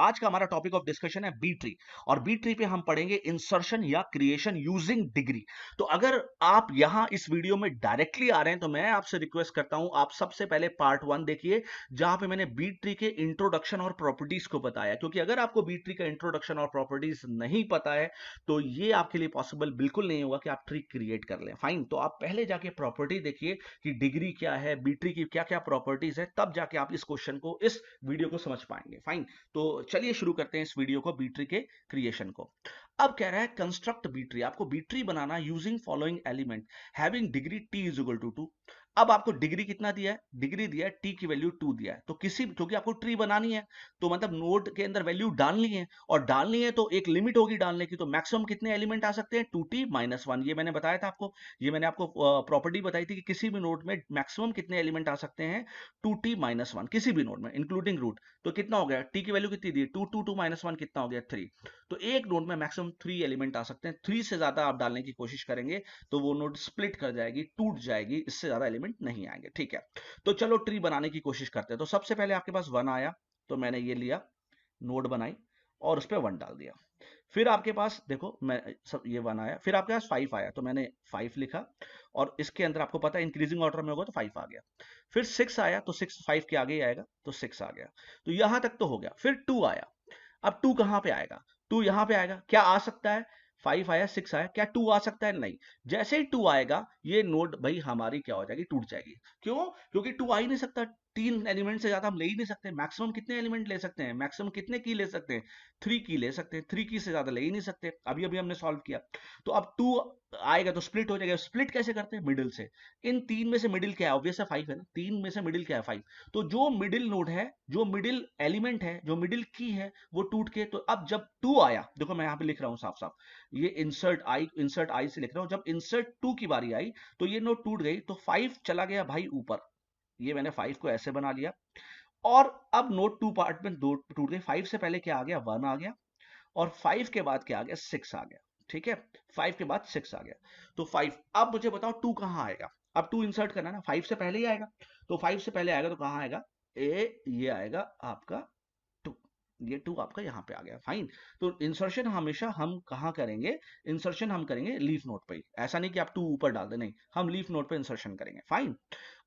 आज का हमारा टॉपिक ऑफ डिस्कशन है बी ट्री। और बी ट्री पे हम पढ़ेंगे इंसर्शन या क्रिएशन यूजिंग डिग्री। तो अगर आप यहां इस वीडियो में डायरेक्टली आ रहे हैं तो मैं आपसे रिक्वेस्ट करता हूं आप सबसे पहले पार्ट 1 देखिए, जहां पे मैंने बी ट्री के इंट्रोडक्शन और प्रॉपर्टीज को बताया। क्योंकि अगर आपको बी ट्री का इंट्रोडक्शन और प्रॉपर्टीज नहीं पता है तो ये आपके लिए पॉसिबल बिल्कुल नहीं होगा कि आप ट्री क्रिएट कर लें। फाइन, तो आप पहले जाके प्रॉपर्टी देखिए कि डिग्री क्या है, बी ट्री की क्या क्या प्रॉपर्टीज है, तब जाके आप इस क्वेश्चन को, इस वीडियो को समझ पाएंगे। फाइन, तो चलिए शुरू करते हैं इस वीडियो को, बी ट्री के क्रिएशन को। अब कह रहा है कंस्ट्रक्ट बी ट्री, आपको बी ट्री बनाना using following element having degree T is equal to 2। अब आपको डिग्री कितना दिया है, डिग्री दिया है टी की वैल्यू 2 दिया है। तो किसी, क्योंकि आपको ट्री बनानी है तो मतलब नोड के अंदर वैल्यू डालनी है, और डालनी है तो एक लिमिट होगी डालने की। तो मैक्सिमम कितने एलिमेंट आ सकते हैं, 2t-1। ये मैंने बताया था आपको, ये मैंने आपको प्रॉपर्टी बताई थी कि किसी भी नोड में मैक्सिमम कितने एलिमेंट आ सकते हैं, 2t-1 किसी भी नोड में इंक्लूडिंग रूट। तो कितना हो गया, टी की वैल्यू कितनी दी, 2 कितना हो गया, 3। तो एक नोड में मैक्सिमम 3 एलिमेंट आ सकते हैं। 3 से ज्यादा आप डालने की कोशिश करेंगे तो वो नोड स्प्लिट कर जाएगी, टूट जाएगी, इससे ज्यादा एलिमेंट नहीं आएंगे। ठीक है, तो चलो ट्री बनाने की कोशिश करते हैं। तो सबसे पहले आपके पास 1 आया, तो मैंने ये लिया, नोड बनाई और उस पर 1 डाल दिया। फिर आपके पास देखो, मैं सब ये 1 आया, फिर आपके पास 5 आया तो मैंने 5 लिखा, और इसके अंदर आपको पता है इंक्रीजिंग ऑर्डर में होगा तो 5 आ गया। फिर 6 आया तो 6 5 के आगे ही आएगा तो 6 आ गया। तो यहां तक तो हो गया। फिर 2 आया, अब 2 कहां पे आएगा, 2 यहां पे आएगा। क्या आ सकता है, 5 आया 6 आया, क्या 2 आ सकता है, नहीं। जैसे ही 2 आएगा ये नोड भाई हमारी क्या हो जाएगी, टूट जाएगी। क्यों, क्योंकि 2 आ ही नहीं सकता, 3 एलिमेंट से ज्यादा हम ले ही नहीं सकते। मैक्सिमम कितने एलिमेंट ले सकते हैं, मैक्सिमम कितने की ले सकते हैं, 3 की ले सकते हैं। 3 की से ज्यादा ले ही नहीं सकते, अभी अभी हमने सॉल्व किया। तो अब 2 आएगा तो स्प्लिट हो जाएगा। स्प्लिट कैसे करते हैं, मिडिल से। इन 3 में से मिडिल क्या है, ऑब्वियस है 5 है ना, 3 में से मिडिल क्या है, 5। तो जो मिडिल नोड है, जो मिडिल एलिमेंट है, जो मिडिल की है, वो टूट के, तो अब जब 2 आया, देखो मैं यहां पे लिख रहा हूं साफ साफ, ये इंसर्ट आई से लिख रहा हूं। जब इंसर्ट 2 की बारी आई तो ये नोड टूट गई, तो 5 चला गया भाई ऊपर। ये मैंने 5 को ऐसे बना लिया, और अब नोड 2 पार्ट में दो टूट गई। 5 से पहले क्या आ गया, 1 आ गया, और 5 के बाद क्या आ गया, 6 आ गया। ठीक है, 5 के बाद 6 आ गया। तो 5, अब मुझे बताओ 2 कहां आएगा। अब 2 इंसर्ट करना है ना, 5 से पहले ही आएगा। तो 5 से पहले आएगा तो कहां आएगा, ये आएगा आपका 2। ये 2 आपका यहां पे आ गया। फाइन, तो इंसर्शन हमेशा हम कहां करेंगे, इंसर्शन हम करेंगे लीफ नोड पे ही। ऐसा नहीं कि आप 2 ऊपर डाल दे, नहीं, हम लीफ नोड पे इंसर्शन करेंगे। फाइन,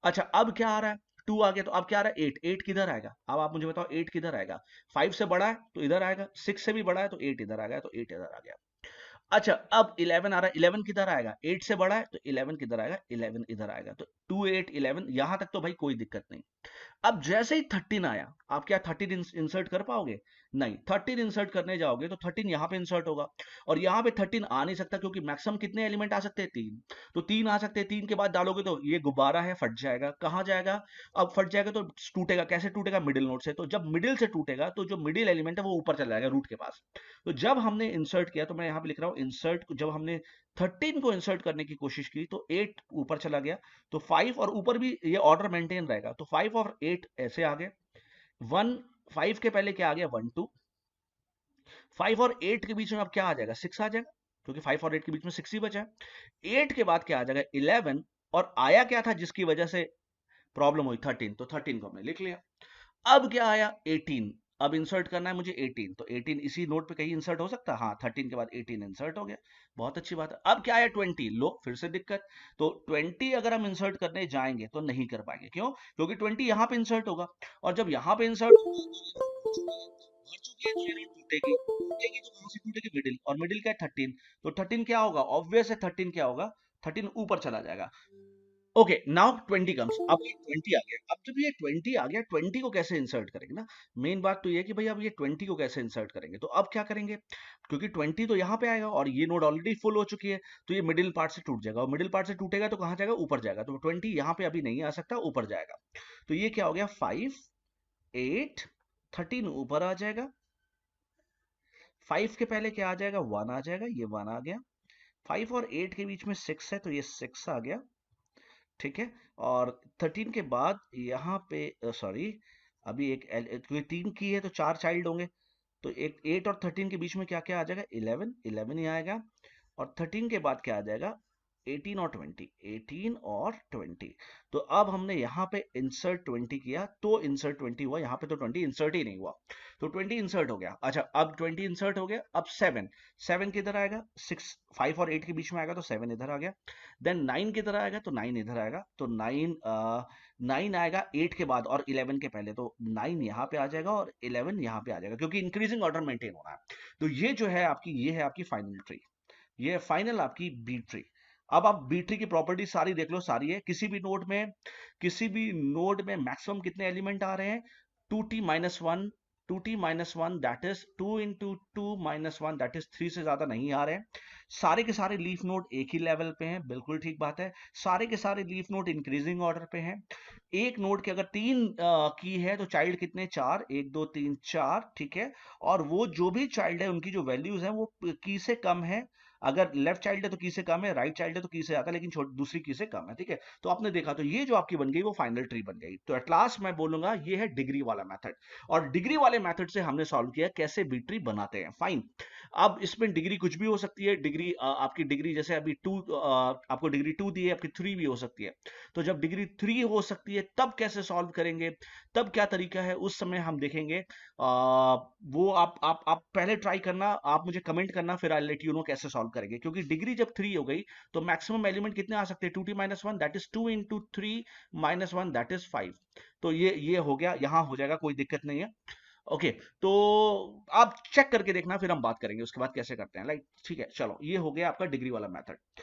अच्छा अब क्या आ रहा है, 2 आ गया, तो अब क्या आ रहा है, 8। 8 किधर आएगा, अब आप मुझे बताओ 8 किधर आएगा। 5 से बड़ा है तो इधर आएगा, 6 से भी बड़ा है तो 8 इधर आ गया, तो 8 इधर आ गया। अच्छा अब 11 आ रहा है, 11 किधर आएगा, 8 से बड़ा है तो 11 किधर आएगा, 11 इधर आएगा। तो 2 8 11, यहां तक तो भाई कोई दिक्कत नहीं। अब जैसे ही 13 आया, आप क्या 13 इंसर्ट कर पाओगे, नहीं। 13 इंसर्ट करने जाओगे तो 13 यहां पे इंसर्ट होगा, और यहां पे 13 आ नहीं सकता, क्योंकि मैक्सिमम कितने एलिमेंट आ सकते हैं, 3। तो 3 आ सकते हैं, 3 के बाद डालोगे तो ये गुब्बारा है, फट जाएगा। कहां जाएगा, अब फट जाएगा तो टूटेगा, कैसे टूटेगा, मिडिल नोड से। तो जब मिडिल से टूटेगा तो जो मिडिल एलिमेंट है वो ऊपर चला जाएगा रूट के पास। तो जब हमने इंसर्ट किया, तो मैं यहां पे लिख रहा हूं इंसर्ट, जब हमने 13 को इंसर्ट करने की कोशिश की तो 8 ऊपर चला गया, तो 5 और ऊपर भी ये ऑर्डर मेंटेन रहेगा। तो 5 और 8 ऐसे आ गए, 1 5 के पहले क्या आ गया, 1 2। 5 और 8 के बीच में अब क्या आ जाएगा, 6 आ जाएगा, क्योंकि 5 और 8 के बीच में 6 ही बचा है। 8 के बाद क्या आ जाएगा, 11। और आया क्या था जिसकी वजह से प्रॉब्लम हुई, 13। तो 13 को हमने लिख लिया। अब क्या आया, 18। अब इंसर्ट करना है मुझे 18, तो 18 इसी नोट पे कहीं इंसर्ट हो सकता है, हाँ 13 के बाद 18 इंसर्ट हो गया, बहुत अच्छी बात है। अब क्या आया, 20। लो फिर से दिक्कत। तो 20 अगर हम इंसर्ट करने जाएंगे तो नहीं कर पाएंगे, क्यों, क्योंकि 20 यहां पे इंसर्ट होगा, और जब यहां पे इंसर्ट भर चुकी है तो ये नोट टूटेगी। टूटेगी तो कहां से टूटेगी, मिडिल, और मिडिल क्या है, 13। तो 13 क्या होगा, ऑब्वियस है 13 क्या होगा, 13 ऊपर चला जाएगा। ओके, नाउ 20 कम्स, अब ये 20 आ गया। अब जब ये 20 आ गया, 20 को कैसे इंसर्ट करेंगे ना, मेन बात तो ये है कि भाई अब ये 20 को कैसे इंसर्ट करेंगे। तो अब क्या करेंगे, क्योंकि 20 तो यहाँ पे आएगा और ये नोड ऑलरेडी फुल हो चुकी है, तो ये मिडिल पार्ट से टूट जाएगा, और मिडिल पार्ट से टूटेगा तो कहाँ जाएगा, ऊपर जाएगा। तो 20 यहाँ पे अभी नहीं आ सकता, ऊपर जाएगा। तो ये क्या हो गया, 5 8 13 ऊपर आ जाएगा। 5 के पहले क्या आ जाएगा, 1 आ जाएगा, ये 1 आ गया। 5 और 8 के बीच में 6 है तो ये 6 आ गया। ठीक है, और 13 के बाद यहाँ पे सॉरी, अभी एक क्योंकि 3 की है तो 4 चाइल्ड होंगे, तो एक 8 और 13 के बीच में क्या क्या आ जाएगा, 11 11 ही आएगा। और 13 के बाद क्या आ जाएगा, 18 और 20, 18 और 20। तो अब हमने यहाँ पे इंसर्ट 20 किया तो इंसर्ट 20 हुआ, यहाँ पे तो 20 इंसर्ट ही नहीं हुआ, तो 20 इंसर्ट हो गया। अच्छा, अब 20 इंसर्ट हो गया, अब 7, 7 किधर आएगा, 6, 5 और 8 के बीच में आएगा तो 7 इधर आ गया। देन 9 किधर आएगा, तो 9 इधर आएगा, तो 9 आएगा 8 के बाद और 11 के पहले, तो 9 यहाँ पे आ जाएगा और 11 यहाँ पे आ जाएगा, क्योंकि इंक्रीजिंग ऑर्डर मेंटेन होना है। तो ये जो है आपकी, ये है आपकी फाइनल ट्री, ये है फाइनल आपकी बी ट्री। अब आप बी ट्री की प्रॉपर्टी सारी देख लो, सारी है। किसी भी नोड में मैक्सिमम कितने एलिमेंट आ रहे हैं, 2t-1, 2t-1 that is 2 into 2-1 that is 3 से ज्यादा नहीं आ रहे हैं। सारे के सारे लीफ नोड एक ही लेवल पे हैं, बिल्कुल ठीक बात है। सारे के सारे लीफ नोड इंक्रीजिंग ऑर्डर पे हैं। एक नोड के अगर 3 की है तो चाइल्ड कितने, 4, 1 2 3 4, ठीक है। और वो जो भी चाइल्ड है उनकी जो वैल्यूज है वो की से कम है। अगर लेफ्ट चाइल्ड है तो की से कम है, राइट चाइल्ड है तो की से ज्यादा, लेकिन दूसरी की से कम है, ठीक है। तो आपने देखा, तो ये जो आपकी बन गई वो फाइनल ट्री बन गई। तो एट लास्ट मैं बोलूंगा ये है डिग्री वाला मेथड, और डिग्री वाले मेथड से हमने सॉल्व किया कैसे बी ट्री बनाते हैं। फाइन। अब इसमें डिग्री कुछ भी हो सकती है, डिग्री आपकी डिग्री जैसे अभी 2, आपको डिग्री 2 दी है, आपकी 3 भी हो सकती है। तो जब डिग्री 3 हो सकती है तब कैसे सॉल्व करेंगे, तब क्या तरीका है, उस समय हम देखेंगे। वो आप पहले ट्राई करना, आप मुझे कमेंट करना, फिर आई लेट यू नो कैसे सॉल्व करेंगे। क्योंकि डिग्री जब 3 हो गई तो मैक्सिमम एलिमेंट कितने आ सकते हैं, 2t-1 that is 2 into 3-1 that is 5। तो ये हो गया, यहां हो जाएगा, कोई दिक्कत नहीं है। ओके, तो आप चेक करके देखना, फिर हम बात करेंगे उसके बाद कैसे करते हैं, लाइक, ठीक है। चलो, ये हो गया आपका डिग्री वाला मेथड।